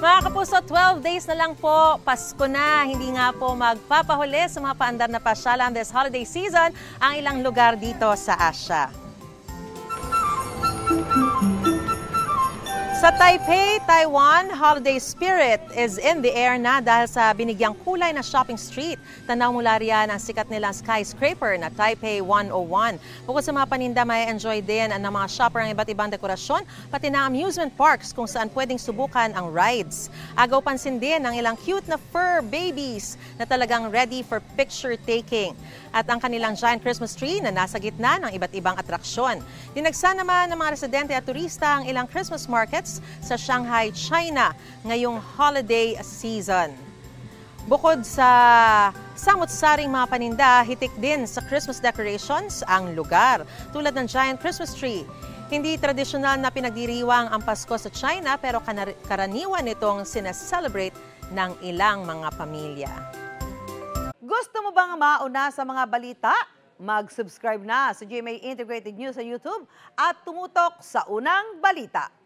Mga kapuso, 12 days na lang po, Pasko na. Hindi nga po magpapahuli sa mga paandar na pasyalan this holiday season ang ilang lugar dito sa Asia. Sa Taipei, Taiwan, holiday spirit is in the air na dahil sa binigyang kulay na shopping street. Tanaw mula riyan ang sikat nilang skyscraper na Taipei 101. Bukod sa mga paninda, may enjoy din ng mga shopper ang iba't ibang dekorasyon, pati na amusement parks kung saan pwedeng subukan ang rides. Agaw pansin din ang ilang cute na fur babies na talagang ready for picture taking. At ang kanilang giant Christmas tree na nasa gitna ng iba't ibang atraksyon. Dinagsa naman ng mga residente at turista ang ilang Christmas markets sa Shanghai, China ngayong holiday season. Bukod sa samut-saring mga paninda, hitik din sa Christmas decorations ang lugar, tulad ng giant Christmas tree. Hindi tradisyonal na pinagdiriwang ang Pasko sa China pero karaniwan itong sineselebrate ng ilang mga pamilya. Gusto mo bang mauna sa mga balita? Mag-subscribe na sa GMA Integrated News sa YouTube at tumutok sa unang balita.